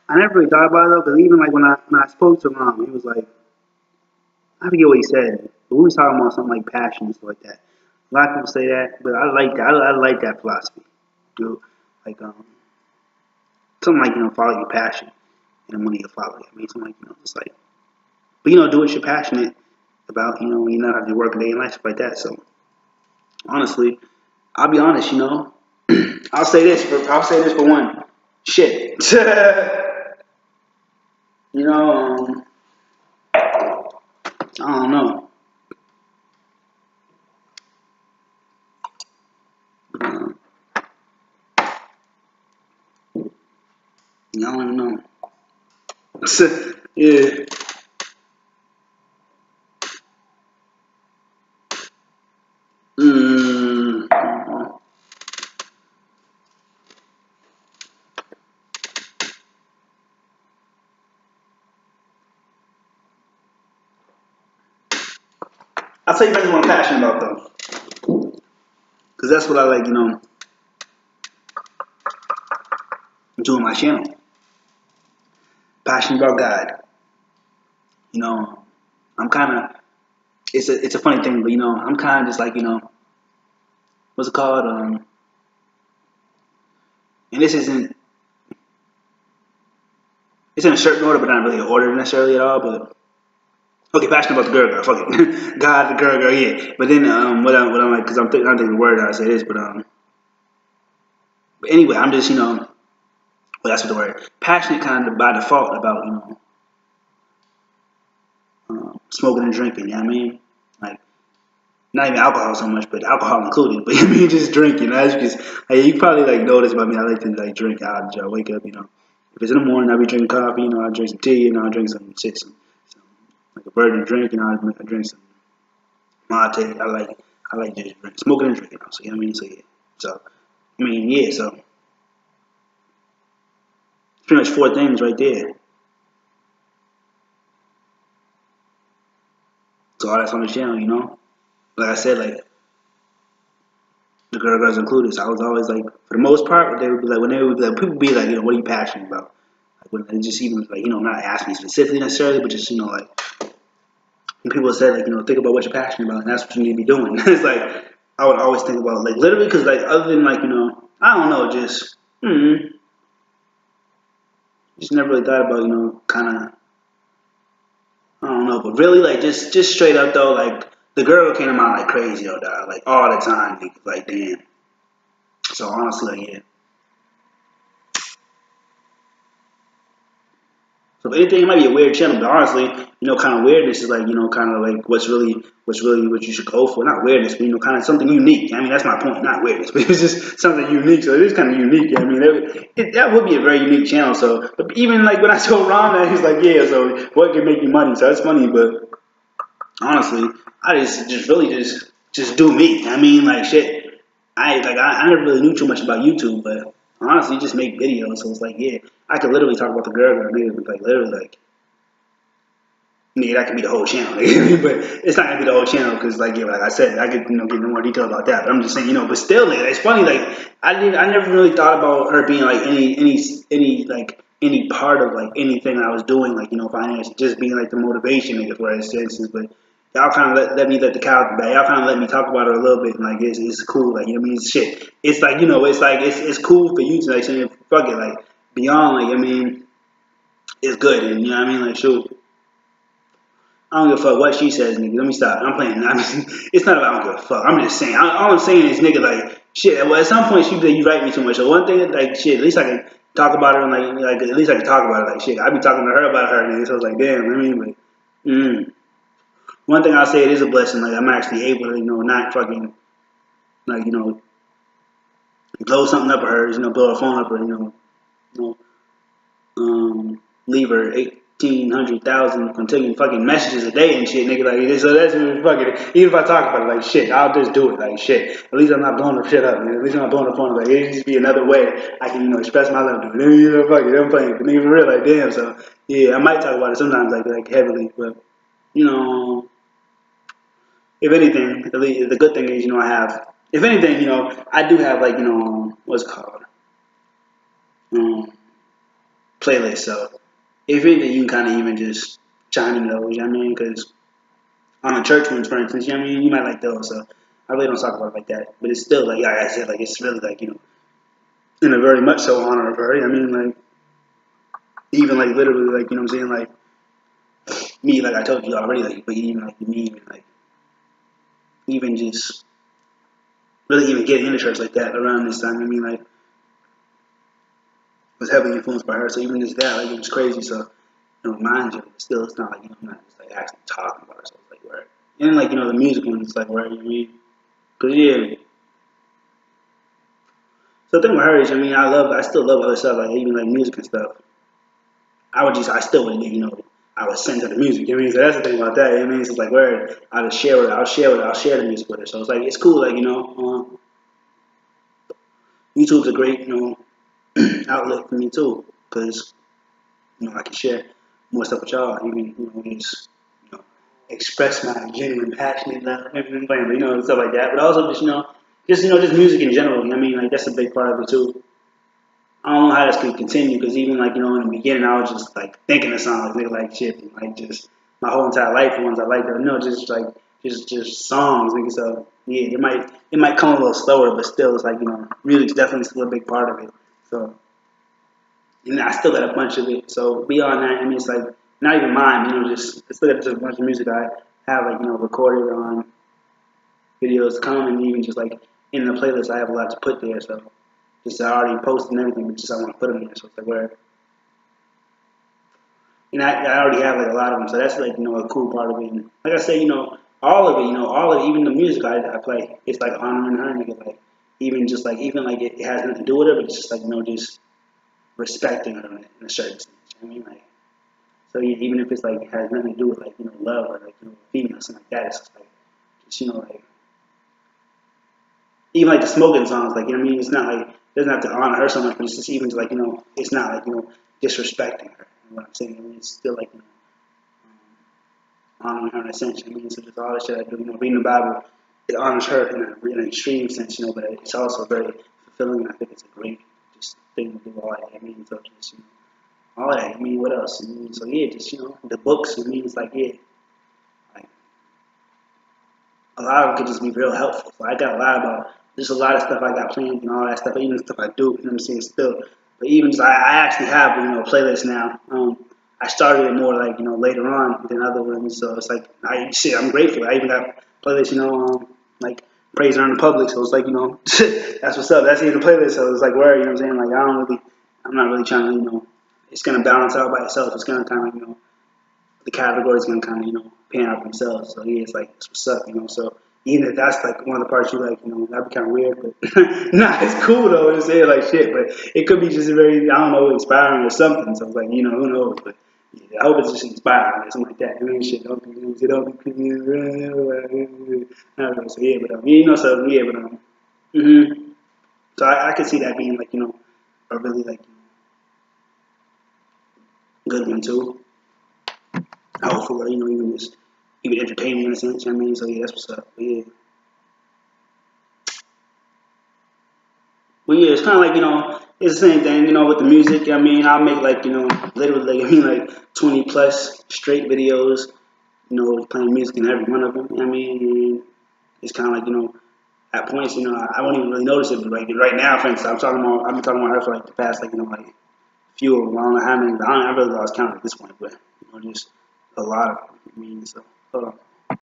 I never really thought about it though, because even like when I spoke to him, he was like, I forget what he said, but we was talking about something like passion and stuff like that. A lot of people say that, but I like that. I like that philosophy. You know, like something like follow your passion, and the money you follow it. I mean, something like just like, but do what you're passionate about. You not have to work a day in life stuff like that. So honestly, I'll be honest. I'll say this for one. Shit. you know, I don't know. Uh, I don't know. yeah. Mm, I'll tell you exactly what I'm passionate about though, because that's what I like. Doing my channel. Passionate about God. You know, I'm kind of. It's a funny thing, but I'm kind of just like what's it called? And this isn't. It's in a certain order, but not really an order necessarily at all. But okay, passionate about the girl, fuck it, God, the girl, yeah. But then what I'm like, because I'm thinking the word how I say this, but anyway, I'm just well, that's what the word passionate kind of by default about smoking and drinking. You know what I mean? Like not even alcohol so much, but alcohol included. But I mean just drinking. As you probably like notice by me, I like to like drink out. I wake up, if it's in the morning, I'll be drinking coffee. I drink some tea. I'll drink some shit, some like a virgin drink. I drink some mate. I like just drink, smoking and drinking. So you know what I mean? So yeah. So I mean yeah. So it's pretty much four things right there. So all that's on the channel. Like I said, like the girls included. So I was always like, for the most part, they would be like, when they would be like, people would be like, what are you passionate about? Like when they just even like, not asking me specifically necessarily, but just like when people said like, think about what you're passionate about, and that's what you need to be doing. It's like I would always think about like literally because like other than like I don't know, just never really thought about kind of I don't know, but really like just straight up though, like the girl came to mind like crazy though, dog, like all the time, like damn. So honestly, like, yeah. So if anything, it might be a weird channel, but honestly, kind of weirdness is like, kind of like what's really what you should go for. Not weirdness, but kind of something unique. I mean, that's my point. Not weirdness, but it's just something unique. So it is kind of unique. I mean, that would be a very unique channel. So but even like when I told Ron that, he's like, yeah. So what can make you money? So that's funny, but honestly, I just really just do me. I mean, like shit. I never really knew too much about YouTube, but honestly, just make videos. So it's like, yeah, I could literally talk about the girl, nigga, like literally, like nigga, that could be the whole channel, nigga. But it's not gonna be the whole channel because, like, yeah, like I said, I could, get into more detail about that. But I'm just saying, but still, nigga, it's funny. Like, I never really thought about her being like any part of like anything I was doing, like finance, just being like the motivation, nigga, for instance. But y'all kind of let me let the cow out the bag. Y'all kind of let me talk about her a little bit, and like it's cool, like what I mean, shit. It's like it's like it's cool for you to like saying fuck it, like beyond, like it's good, and you know what I mean, like shoot. I don't give a fuck what she says, nigga. Let me stop. I'm playing. I mean, it's not about I don't give a fuck. I'm just saying. All I'm saying is, nigga, like, shit. Well, at some point, she be like, you write me too much. So one thing, like, shit. At least I can talk about her, and like, at least I can talk about it. Like, shit. I be talking to her about her, nigga. So I was like, damn. I mean, like, one thing I'll say, it is a blessing. Like, I'm actually able to, not fucking, like, blow something up at her, blow her phone up, or you know, leave her 1,800,000 continuing fucking messages a day and shit, nigga. Like, so that's fucking. Even if I talk about it, like shit, I'll just do it, like shit. At least I'm not blowing her shit up, man. At least I'm not blowing her phone up. Like, it just be another way I can, express my love to her. Fuck it, I'm playing, nigga, for real, like, damn. So yeah, I might talk about it sometimes, like heavily, but you know, if anything, at least the good thing is, I have. If anything, I do have like, what's it called? Um, playlist. So if anything, you can kind of even just chime in those. You know what I mean? Because on the church ones, for instance, you know what I mean, you might like those. So I really don't talk about it like that. But it's still like I said, like it's really like in a very much so honor of her. I mean, like even like literally, like what I'm saying, like me, like I told you already, like but even like me, even like even just really even getting into church like that around this time. I mean, like was heavily influenced by her. So even just that, like it was crazy. So mind you, still it's not like I'm not just like actually talking about her. So it's like where and like the music one, it's like where you mean, cause yeah. So the thing with her is, I mean, I still love other stuff, like even like music and stuff. I still wouldn't, I was sent to the music. You know what I mean? So that's the thing about that. You know what I mean? It's like where I would share with her, I'll share the music with her. So it's like it's cool, like YouTube's a great, outlet for me too, because I can share more stuff with y'all. Even just express my genuine, passionate love, stuff like that. But also just music in general. You know what I mean? Like that's a big part of it too. I don't know how this could continue because even like in the beginning I was just like thinking of songs nigga like shit and, like just my whole entire life the ones I like just like just songs nigga so yeah it might come a little slower but still it's like music's definitely still a big part of it so and I still got a bunch of it so beyond that I mean it's like not even mine just I still got just a bunch of music I have like recorded on videos come and even just like in the playlist I have a lot to put there so just I already posted and everything, but just I want to put them there. So it's like where, I already have like a lot of them. So that's like a cool part of it. And like I said, all of it, all of it, even the music I play, it's like honoring her, nigga. Like even like it has nothing to do with her, but it's just like just respecting her in a certain sense. You know what I mean, like so even if it's like it has nothing to do with like love or like female something like that, it's just like just like even like the smoking songs, like what I mean, it's not like it doesn't have to honor her so much, but it's just even like it's not like disrespecting her. You know what I'm saying? I mean, it's still like honoring her in a sense. I mean, so just all the shit I do, reading the Bible, it honors her in an extreme sense, but it's also very fulfilling. And I think it's a great just thing to do all that. I mean, so just all that. I mean, what else? I mean, so yeah, just the books. I mean, it's like yeah, like a lot of it could just be real helpful. So I got a lot about there's a lot of stuff I got planned and all that stuff, even the stuff I do, you know what I'm saying, still. But even just, I actually have, a playlist now. I started it more like, later on than other ones. So it's like, I'm grateful. I even got playlists, like Praise Earn the Public. So it's like, that's what's up. That's in the playlist. So it's like, where, you know what I'm saying? Like, I'm not really trying to, it's going to balance out by itself. It's going to kind of, the categories going to kind of, pan out themselves. So yeah, it's like, that's what's up, So even if that's like one of the parts you like, that'd be kind of weird, but nah, it's cool though. To say it like shit, but it could be just very, I don't know, inspiring or something. So it's like, who knows? But yeah, I hope it's just inspiring or something like that. I mean, shit, don't be, I don't know. So yeah, but so yeah, but so I could see that being like, a really like good one too. Hopefully, even entertaining in a sense. You know what I mean, so yeah, that's what's up. But yeah. Well, yeah, it's kind of like it's the same thing, with the music. I mean, I'll make like literally, like 20 plus straight videos, playing music in every one of them. You know what I mean, and it's kind of like at points, I won't even really notice it, but like right now, for instance, I've been talking about her for like the past like like few of them. I don't know how many. I really lost count at this point, but just a lot of them. I mean, so.